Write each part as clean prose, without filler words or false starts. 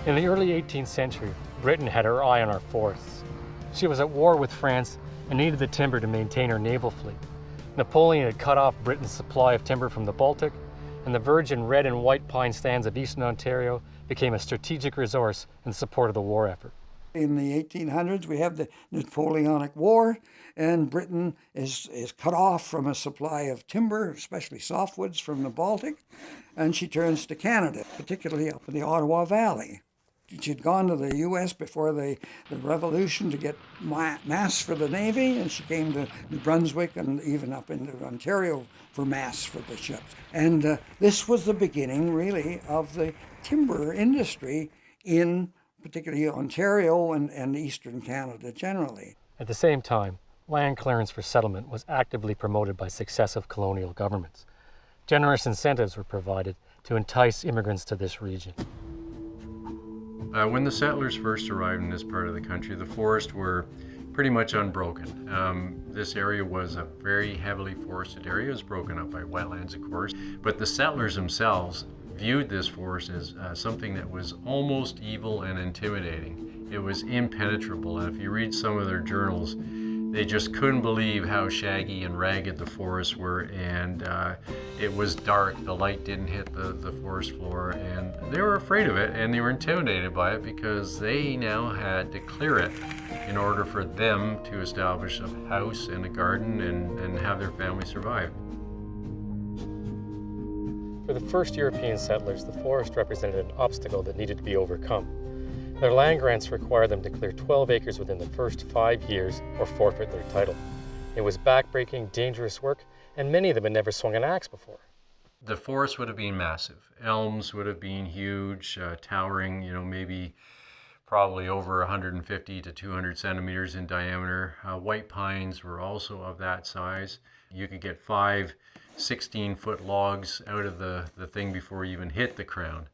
In the early 18th century, Britain had her eye on our forests. She was at war with France and needed the timber to maintain her naval fleet. Napoleon had cut off Britain's supply of timber from the Baltic, and the virgin red and white pine stands of eastern Ontario became a strategic resource in support of the war effort. In the 1800s, we have the Napoleonic War, and Britain is cut off from a supply of timber, especially softwoods from the Baltic, and she turns to Canada, particularly up in the Ottawa Valley. She'd gone to the U.S. before the Revolution to get masts for the Navy, and she came to New Brunswick and even up into Ontario for masts for the ships. And this was the beginning, really, of the timber industry in particularly Ontario and eastern Canada generally. At the same time, land clearance for settlement was actively promoted by successive colonial governments. Generous incentives were provided to entice immigrants to this region. When the settlers first arrived in this part of the country, the forests were pretty much unbroken. This area was a very heavily forested area. It was broken up by wetlands, of course, but the settlers themselves viewed this forest as something that was almost evil and intimidating. It was impenetrable, and if you read some of their journals, they just couldn't believe how shaggy and ragged the forests were, and it was dark. The light didn't hit the forest floor, and they were afraid of it, and they were intimidated by it because they now had to clear it in order for them to establish a house and a garden and have their family survive. For the first European settlers, the forest represented an obstacle that needed to be overcome. Their land grants required them to clear 12 acres within the first 5 years or forfeit their title. It was backbreaking, dangerous work, and many of them had never swung an axe before. The forest would have been massive. Elms would have been huge, towering, maybe probably over 150 to 200 centimeters in diameter. White pines were also of that size. You could get 5 16-foot logs out of the thing before you even hit the crown.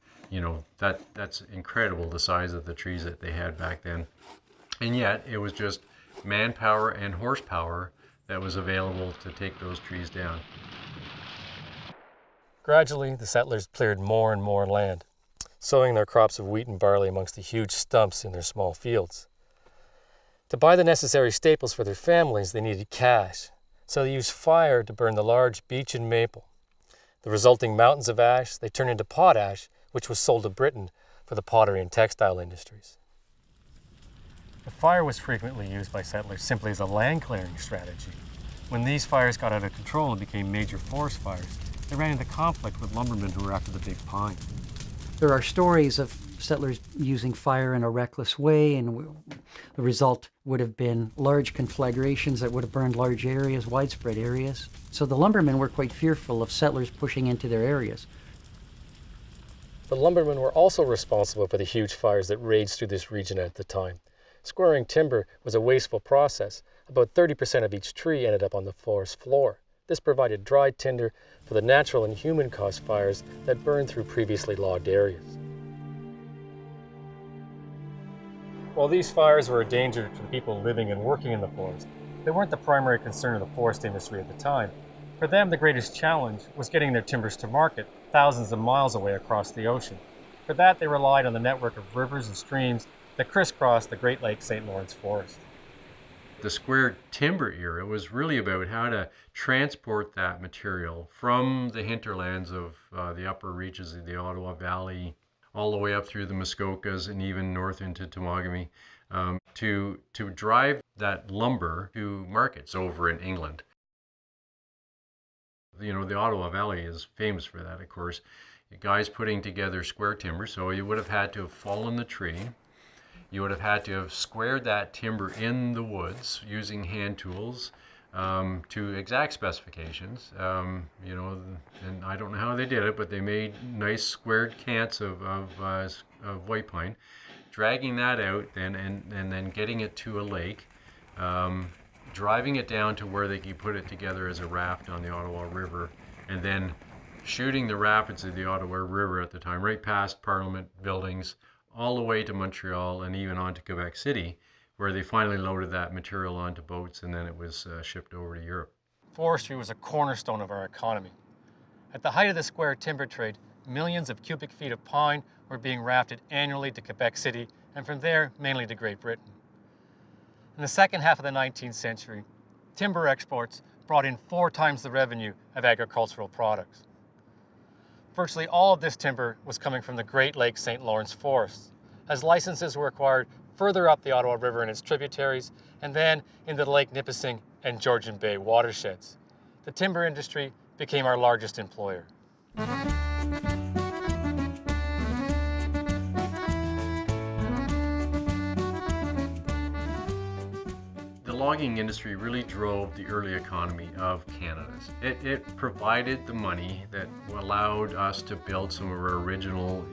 That's incredible, the size of the trees that they had back then. And yet it was just manpower and horsepower that was available to take those trees down. Gradually, the settlers cleared more and more land, sowing their crops of wheat and barley amongst the huge stumps in their small fields. To buy the necessary staples for their families, they needed cash, so they used fire to burn the large beech and maple. The resulting mountains of ash they turned into potash, which was sold to Britain for the pottery and textile industries. The fire was frequently used by settlers simply as a land clearing strategy. When these fires got out of control and became major forest fires, they ran into conflict with lumbermen who were after the big pine. There are stories of settlers using fire in a reckless way, and the result would have been large conflagrations that would have burned large areas, widespread areas. So the lumbermen were quite fearful of settlers pushing into their areas. The lumbermen were also responsible for the huge fires that raged through this region at the time. Squaring timber was a wasteful process. About 30% of each tree ended up on the forest floor. This provided dry tinder for the natural and human-caused fires that burned through previously logged areas. While these fires were a danger to the people living and working in the forest, they weren't the primary concern of the forest industry at the time. For them, the greatest challenge was getting their timbers to market thousands of miles away across the ocean. For that, they relied on the network of rivers and streams that crisscrossed the Great Lakes St. Lawrence forest. The square timber era was really about how to transport that material from the hinterlands of the upper reaches of the Ottawa Valley all the way up through the Muskokas and even north into Temagami to drive that lumber to markets over in England. The Ottawa Valley is famous for that, of course. The guys putting together square timber, so you would have had to have fallen the tree. You would have had to have squared that timber in the woods using hand tools to exact specifications. And I don't know how they did it, but they made nice squared cants of white pine, dragging that out and then getting it to a lake, driving it down to where they could put it together as a raft on the Ottawa River, and then shooting the rapids of the Ottawa River at the time right past Parliament buildings, all the way to Montreal and even on to Quebec City, where they finally loaded that material onto boats and then it was shipped over to Europe. Forestry was a cornerstone of our economy. At the height of the square timber trade, millions of cubic feet of pine were being rafted annually to Quebec City, and from there, mainly to Great Britain. In the second half of the 19th century, timber exports brought in 4 times the revenue of agricultural products. Virtually all of this timber was coming from the Great Lakes St. Lawrence forests, as licenses were acquired further up the Ottawa River and its tributaries, and then into the Lake Nipissing and Georgian Bay watersheds. The timber industry became our largest employer. The logging industry really drove the early economy of Canada. It provided the money that allowed us to build some of our original,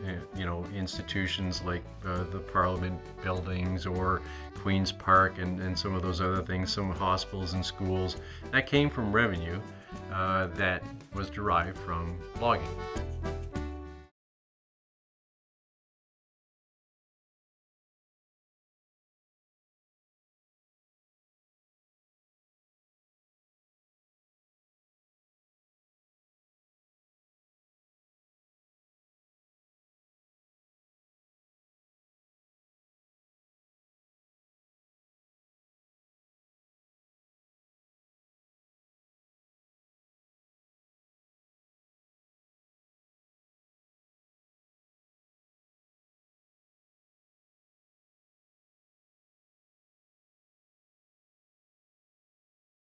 institutions like the Parliament buildings or Queen's Park and some of those other things, some hospitals and schools. That came from revenue that was derived from logging.